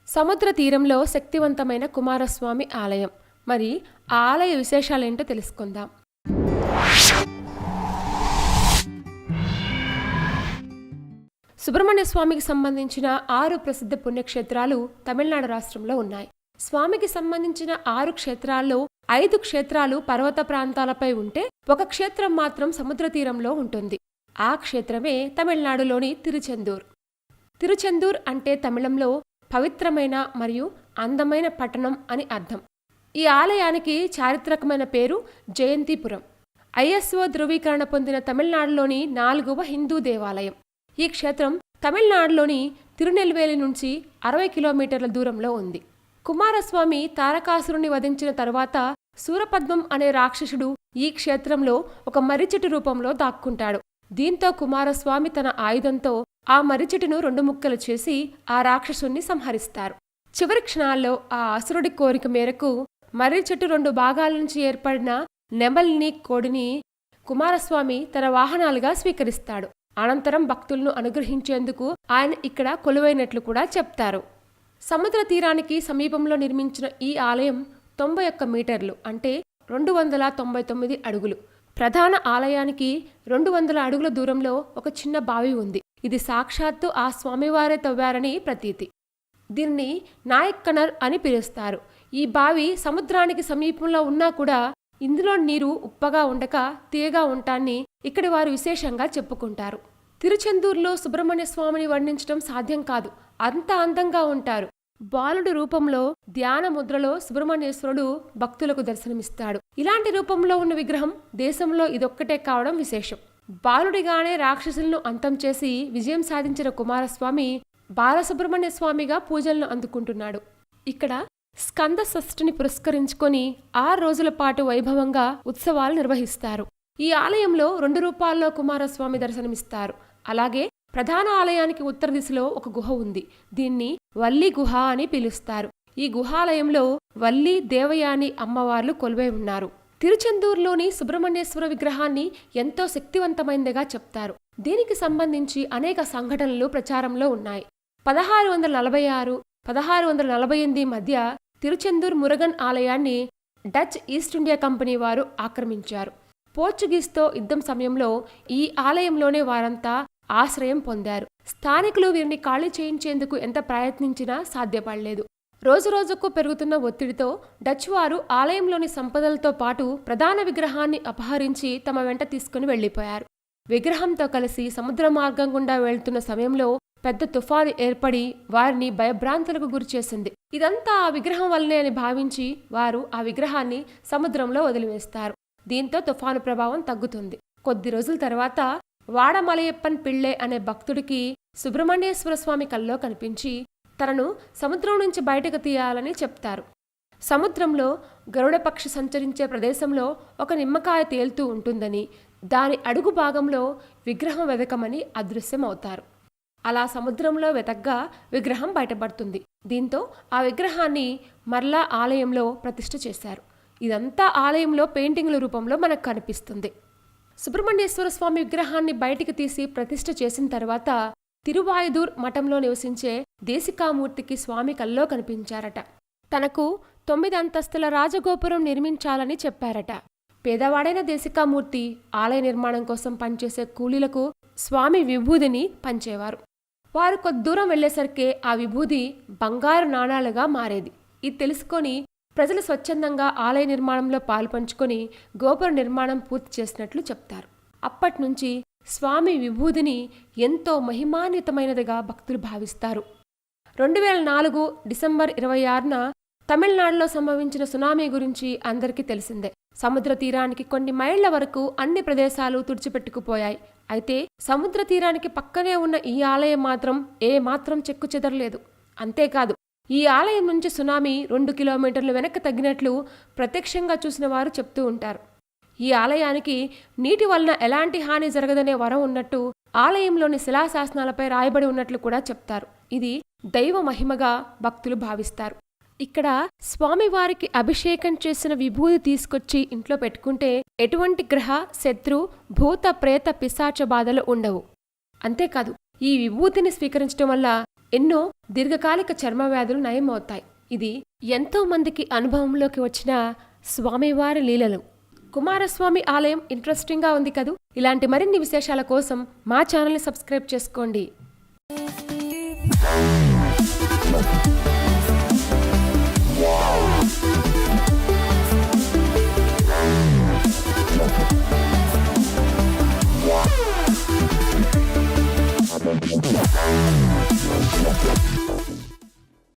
సముద్ర తీరంలో శక్తివంతమైన కుమారస్వామి ఆలయం. మరి ఆ ఆలయ విశేషాలేంటో తెలుసుకుందాం. సుబ్రహ్మణ్య స్వామికి సంబంధించిన 6 ప్రసిద్ధ పుణ్యక్షేత్రాలు తమిళనాడు రాష్ట్రంలో ఉన్నాయి. స్వామికి సంబంధించిన 6 క్షేత్రాల్లో 5 క్షేత్రాలు పర్వత ప్రాంతాలపై ఉంటే ఒక క్షేత్రం మాత్రం సముద్ర తీరంలో ఉంటుంది. ఆ క్షేత్రమే తమిళనాడులోని తిరుచెందూర్. తిరుచెందూర్ అంటే తమిళంలో పవిత్రమైన మరియు అందమైన పట్టణం అని అర్థం. ఈ ఆలయానికి చారిత్రకమైన పేరు జయంతిపురం. ISO ధృవీకరణ పొందిన తమిళనాడులోని 4వ హిందూ దేవాలయం. ఈ క్షేత్రం తమిళనాడులోని తిరునెల్వేలి నుంచి 60 కిలోమీటర్ల దూరంలో ఉంది. కుమారస్వామి తారకాసురుని వధించిన తరువాత సూరపద్మం అనే రాక్షసుడు ఈ క్షేత్రంలో ఒక మర్రిచెట్టు రూపంలో దాక్కుంటాడు. దీంతో కుమారస్వామి తన ఆయుధంతో ఆ మర్రిచెట్టును 2 ముక్కలు చేసి ఆ రాక్షసుణ్ణి సంహరిస్తారు. చివరి క్షణాల్లో ఆ అసురుడి కోరిక మేరకు మర్రిచెట్టు 2 భాగాల నుంచి ఏర్పడిన నెమలిని, కోడిని కుమారస్వామి తన వాహనాలుగా స్వీకరిస్తాడు. అనంతరం భక్తులను అనుగ్రహించేందుకు ఆయన ఇక్కడ కొలువైనట్లు కూడా చెప్తారు. సముద్ర తీరానికి సమీపంలో నిర్మించిన ఈ ఆలయం 91 మీటర్లు అంటే 299 అడుగులు. ప్రధాన ఆలయానికి 200 అడుగుల దూరంలో ఒక చిన్న బావి ఉంది. ఇది సాక్షాత్తు ఆ స్వామివారే తవ్వారని ప్రతీతి. దీన్ని నాయక్కనర్ అని పిలుస్తారు. ఈ బావి సముద్రానికి సమీపంలో ఉన్నా కూడా ఇందులో నీరు ఉప్పగా ఉండక తీయగా ఉంటాన్ని ఇక్కడి వారు విశేషంగా చెప్పుకుంటారు. తిరుచెందూరులో సుబ్రహ్మణ్య స్వామిని వర్ణించడం సాధ్యం కాదు. అంత అందంగా ఉంటారు. బాలుడి రూపంలో ధ్యాన ముద్రలో సుబ్రహ్మణ్యేశ్వరుడు భక్తులకు దర్శనమిస్తాడు. ఇలాంటి రూపంలో ఉన్న విగ్రహం దేశంలో ఇదొక్కటే కావడం విశేషం. బాలుడిగానే రాక్షసులను అంతం చేసి విజయం సాధించిన కుమారస్వామి బాలసుబ్రహ్మణ్య స్వామిగా పూజలను అందుకుంటున్నాడు. ఇక్కడ స్కంద షష్ఠిని పురస్కరించుకొని 6 రోజుల పాటు వైభవంగా ఉత్సవాలు నిర్వహిస్తారు. ఈ ఆలయంలో 2 రూపాల్లో కుమారస్వామి దర్శనమిస్తారు. అలాగే ప్రధాన ఆలయానికి ఉత్తర దిశలో ఒక గుహ ఉంది. దీన్ని వల్లి గుహ అని పిలుస్తారు. ఈ గుహాలయంలో వల్లి, దేవయాని అమ్మవార్లు కొలువై ఉన్నారు. తిరుచెందూరులోని సుబ్రహ్మణ్యేశ్వర విగ్రహాన్ని ఎంతో శక్తివంతమైనదిగా చెప్తారు. దీనికి సంబంధించి అనేక సంఘటనలు ప్రచారంలో ఉన్నాయి. 1646, 1648 మధ్య తిరుచెందూర్ మురుగన్ ఆలయాన్ని డచ్ ఈస్ట్ ఇండియా కంపెనీ వారు ఆక్రమించారు. పోర్చుగీస్తో యుద్ధం సమయంలో ఈ ఆలయంలోనే వారంతా ఆశ్రయం పొందారు. స్థానికులు వీరిని ఖాళీ చేయించేందుకు ఎంత ప్రయత్నించినా సాధ్యపడలేదు. రోజురోజుకు పెరుగుతున్న ఒత్తిడితో డచ్ వారు ఆలయంలోని సంపదలతో పాటు ప్రధాన విగ్రహాన్ని అపహరించి తమ వెంట తీసుకుని వెళ్లిపోయారు. విగ్రహంతో కలిసి సముద్ర మార్గం గుండా వెళ్తున్న సమయంలో పెద్ద తుఫాను ఏర్పడి వారిని భయభ్రాంతులకు గురిచేసింది. ఇదంతా ఆ విగ్రహం వల్లనే అని భావించి వారు ఆ విగ్రహాన్ని సముద్రంలో వదిలివేస్తారు. దీంతో తుఫాను ప్రభావం తగ్గుతుంది. కొద్ది రోజుల తర్వాత వాడమలయప్పన్ పిళ్ళే అనే భక్తుడికి సుబ్రహ్మణ్యేశ్వర స్వామి కల్లో కనిపించి తనను సముద్రం నుంచి బయటకు తీయాలని చెప్తారు. సముద్రంలో గరుడ పక్షి సంచరించే ప్రదేశంలో ఒక నిమ్మకాయ తేలుతూ ఉంటుందని, దాని అడుగు భాగంలో విగ్రహం వెదకమని అదృశ్యమవుతారు. అలా సముద్రంలో వెతగ్గా విగ్రహం బయటపడుతుంది. దీంతో ఆ విగ్రహాన్ని మరలా ఆలయంలో ప్రతిష్ఠ చేశారు. ఇదంతా ఆలయంలో పెయింటింగ్ల రూపంలో మనకు కనిపిస్తుంది. సుబ్రహ్మణ్యేశ్వర స్వామి విగ్రహాన్ని బయటికి తీసి ప్రతిష్ఠ చేసిన తర్వాత తిరువాయుదూర్ మఠంలో నివసించే దేశికామూర్తికి స్వామి కల్లో కనిపించారట. తనకు 9 అంతస్తుల రాజగోపురం నిర్మించాలని చెప్పారట. పేదవాడైన దేశికామూర్తి ఆలయ నిర్మాణం కోసం పనిచేసే కూలీలకు స్వామి విభూదిని పంచేవారు. వారు కొద్ది దూరం వెళ్లేసరికే ఆ విభూది బంగారు నాణాలుగా మారేది. ఇది తెలుసుకొని ప్రజలు స్వచ్ఛందంగా ఆలయ నిర్మాణంలో పాలుపంచుకొని గోపుర నిర్మాణం పూర్తి చేసినట్లు చెప్తారు. అప్పట్నుంచి స్వామి విభూదిని ఎంతో మహిమాన్వితమైనదిగా భక్తులు భావిస్తారు. 2004 డిసెంబర్ 26న తమిళనాడులో సంభవించిన సునామీ గురించి అందరికీ తెలిసిందే. సముద్ర తీరానికి కొన్ని మైళ్ల వరకు అన్ని ప్రదేశాలు తుడిచిపెట్టుకుపోయాయి. అయితే సముద్ర తీరానికి పక్కనే ఉన్న ఈ ఆలయం మాత్రం ఏమాత్రం చెక్కు చెదరలేదు. అంతేకాదు, ఈ ఆలయం నుంచి సునామీ 2 కిలోమీటర్లు వెనక్కి తగ్గినట్లు ప్రత్యక్షంగా చూసిన వారు చెప్తూ ఉంటారు. ఈ ఆలయానికి నీటి వలన ఎలాంటి హాని జరగదనే వరం ఉన్నట్టు ఆలయంలోని శిలాశాసనాలపై రాయబడి ఉన్నట్లు కూడా చెప్తారు. ఇది దైవ మహిమగా భక్తులు భావిస్తారు. ఇక్కడ స్వామివారికి అభిషేకం చేసిన విభూది తీసుకొచ్చి ఇంట్లో పెట్టుకుంటే ఎటువంటి గ్రహ, శత్రు, భూత, ప్రేత, పిశాచ బాధలు ఉండవు. అంతేకాదు, ఈ విభూతిని స్వీకరించడం వల్ల ఎన్నో దీర్ఘకాలిక చర్మ వ్యాధులు నయమవుతాయి. ఇది ఎంతో మందికి అనుభవంలోకి వచ్చిన స్వామివారి లీలలు. కుమారస్వామి ఆలయం ఇంట్రెస్టింగ్గా ఉంది కదూ. ఇలాంటి మరిన్ని విశేషాల కోసం మా ఛానల్ని సబ్స్క్రైబ్ చేసుకోండి.